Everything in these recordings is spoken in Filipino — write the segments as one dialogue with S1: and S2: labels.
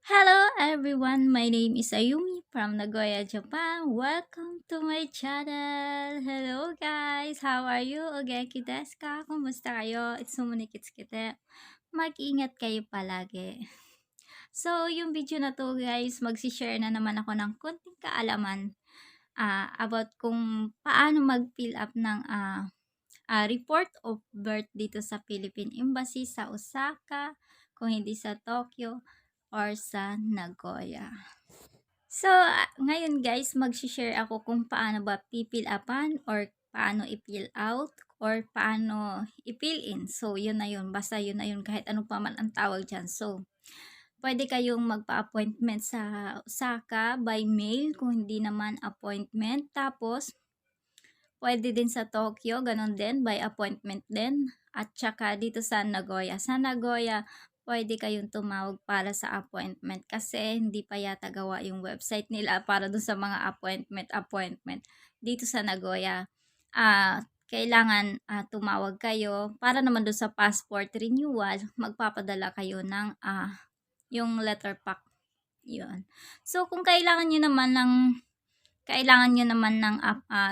S1: Hello everyone, my name is Ayumi from Nagoya, Japan. Welcome to my channel. Hello guys, how are you? O genki desu ka? Kumusta kayo? Itsumuni kitsuke mag-ingat kayo palagi. So, yung video na to guys, magsi-share na naman ako ng konting kaalaman about kung paano mag-fill up ng report of birth dito sa Philippine Embassy sa Osaka, kung hindi sa Tokyo or sa Nagoya. So, ngayon guys, mag-share ako kung paano ba pipil upan or paano i-fill out or paano i-fill in. So, yun na yun. Basta yun na yun kahit ano pa man ang tawag dyan. So, pwede kayong magpa-appointment sa Osaka by mail kung hindi naman appointment. Tapos, pwede din sa Tokyo, ganun din, by appointment din. At saka dito sa Nagoya. Sa Nagoya, pwede kayong tumawag para sa appointment kasi hindi pa yata gawa yung website nila para dun sa mga appointment. Dito sa Nagoya, kailangan tumawag kayo para naman dun sa passport renewal, magpapadala kayo ng yung letter pack. Yun. So, kung kailangan nyo naman ng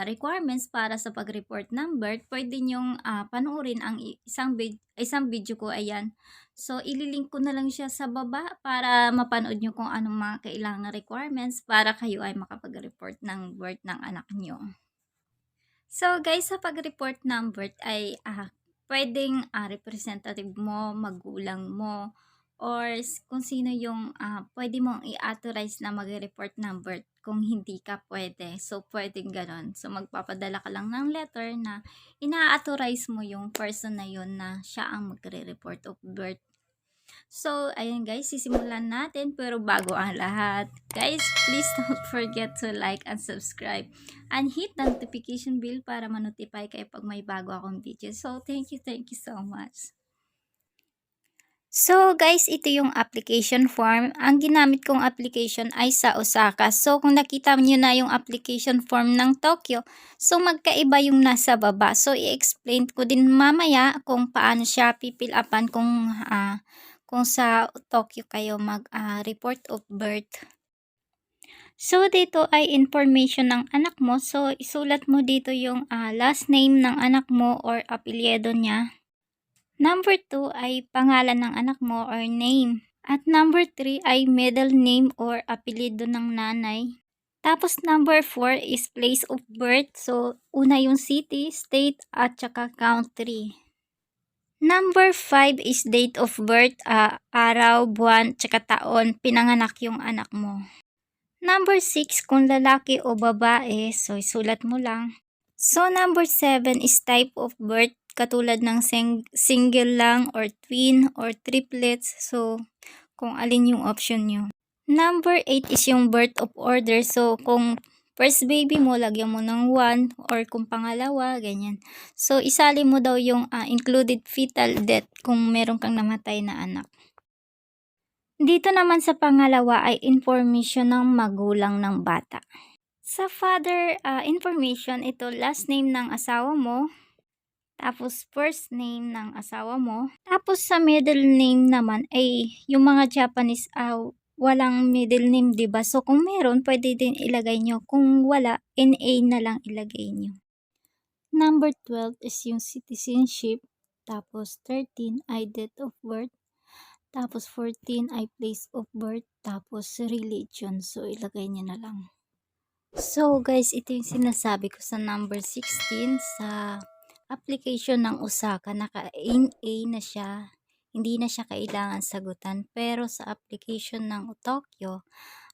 S1: requirements para sa pag-report ng birth, pwede nyong panoorin ang isang video ko, ayan. So, ililink ko na lang siya sa baba para mapanood nyo kung anong mga kailangan requirements para kayo ay makapag-report ng birth ng anak nyo. So, guys, sa pag-report ng birth ay pwedeng representative mo, magulang mo, or kung sino yung pwede mong i-authorize na mag-report ng birth kung hindi ka pwede. So, pwedeng ganon. So, magpapadala ka lang ng letter na ina-authorize mo yung person na yun na siya ang magre-report of birth. So, ayun guys, sisimulan natin. Pero bago ang lahat, guys, please don't forget to like and subscribe. And hit the notification bell para ma-notify kayo pag may bago akong video. So, thank you so much. So guys, ito yung application form. Ang ginamit kong application ay sa Osaka. So kung nakita niyo na yung application form ng Tokyo, so magkaiba yung nasa baba. So i-explain ko din mamaya kung paano siya pipil upan kung sa Tokyo kayo mag-report of birth. So dito ay information ng anak mo. So isulat mo dito yung last name ng anak mo or apelyido niya. Number 2 ay pangalan ng anak mo or name. At number 3 ay middle name or apelyido ng nanay. Tapos number 4 is place of birth. So, una yung city, state, at saka country. Number 5 is date of birth, araw, buwan, tsaka taon, pinanganak yung anak mo. Number 6, kung lalaki o babae, so isulat mo lang. So, number 7 is type of birth, katulad ng single lang or twin or triplets. So, kung alin yung option nyo. Number 8 is yung birth of order. So, kung first baby mo, lagyan mo ng 1 or kung pangalawa, ganyan. So, isali mo daw yung included fetal death kung meron kang namatay na anak. Dito naman sa pangalawa ay information ng magulang ng bata. Sa father information, ito last name ng asawa mo, tapos first name ng asawa mo. Tapos sa middle name naman ay yung mga Japanese walang middle name, 'di ba? So kung meron, pwede din ilagay nyo. Kung wala, NA na lang ilagay nyo. Number 12 is yung citizenship. Tapos 13 ay date of birth. Tapos 14 ay place of birth. Tapos religion. So ilagay nyo na lang. So guys, ito yung sinasabi ko sa number 16 sa application ng Osaka. Naka-NA na siya. Hindi na siya kailangan sagutan. Pero sa application ng Tokyo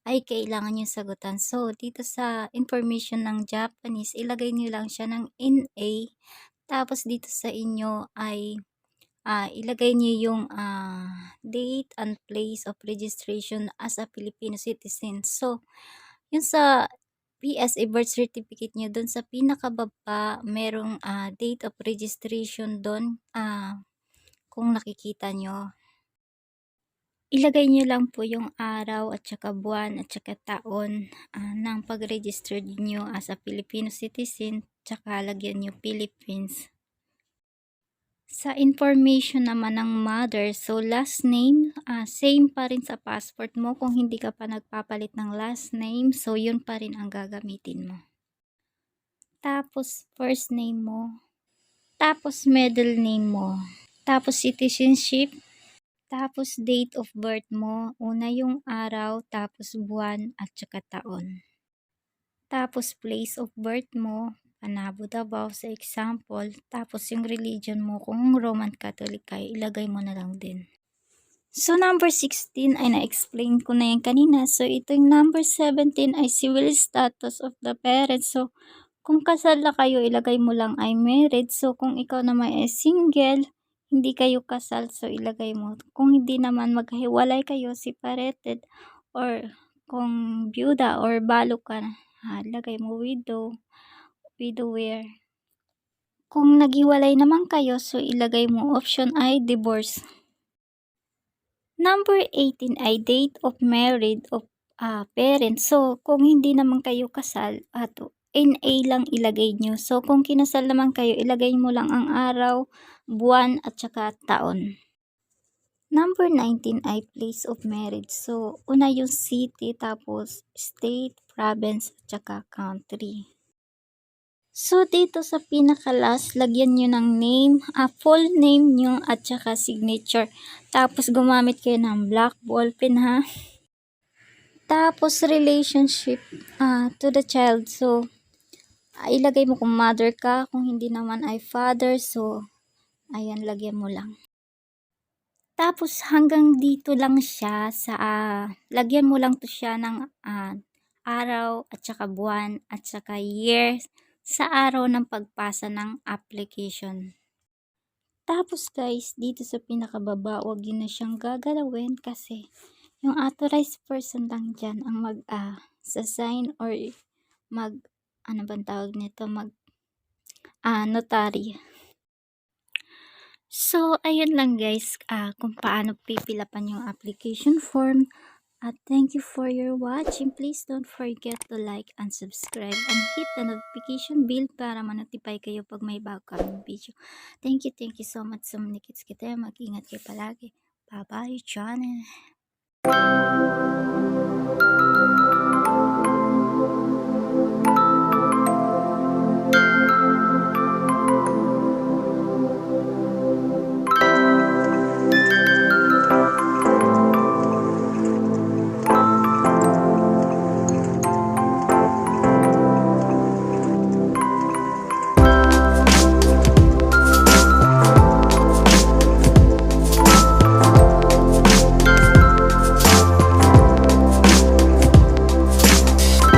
S1: ay kailangan yung sagutan. So dito sa information ng Japanese, ilagay niyo lang siya ng NA. Tapos dito sa inyo ay ilagay niyo yung date and place of registration as a Filipino citizen. So yun sa PSA birth certificate nyo, doon sa pinakababa, merong date of registration doon, kung nakikita nyo. Ilagay nyo lang po yung araw at saka buwan at saka taon ng pag-register nyo as a Filipino citizen, tsaka lagyan nyo Philippines. Sa information naman ng mother, so last name, same pa rin sa passport mo. Kung hindi ka pa nagpapalit ng last name, so yun pa rin ang gagamitin mo. Tapos first name mo. Tapos middle name mo. Tapos citizenship. Tapos date of birth mo. Una yung araw, tapos buwan, at saka taon. Tapos place of birth mo. Panabo Davao sa example. Tapos yung religion mo, kung Roman Catholic ka, ilagay mo na lang din. So, number 16 ay na-explain ko na yan kanina. So, ito yung number 17 ay civil status of the parents. So, kung kasal na kayo, ilagay mo lang ay married. So, kung ikaw naman ay single, hindi kayo kasal, so ilagay mo. Kung hindi naman maghiwalay kayo, separated, or kung byuda or balo ka, ilagay mo widow, widower. Kung naghiwalay naman kayo, so ilagay mo option ay divorce. Number 18 ay date of married of parents. So, kung hindi naman kayo kasal, NA lang ilagay nyo. So, kung kinasal naman kayo, ilagay mo lang ang araw, buwan, at saka taon. Number 19 ay place of marriage. So, una yung city, tapos state, province, at saka country. So, dito sa pinaka-last, lagyan nyo ng name, full name nyo, at saka signature. Tapos, gumamit kayo ng black ballpen, ha? Tapos, relationship to the child. So, ilagay mo kung mother ka, kung hindi naman ay father. So, ayan, lagyan mo lang. Tapos, hanggang dito lang siya sa, lagyan mo lang to siya ng araw, at saka buwan, at saka year, sa araw ng pagpasa ng application. Tapos guys, dito sa pinakababa, huwag yun na siyang gagalawin kasi yung authorized person lang dyan ang sa-sign or ano bang tawag nito, notary. So, ayun lang guys, kung paano pipilapan yung application form. Thank you for your watching. Please don't forget to like and subscribe and hit the notification bell para ma-notify kayo pag may bago kaming video. Thank you so much. Sa mga kita. Mag-ingat kayo palagi. Bye-bye, Johnny.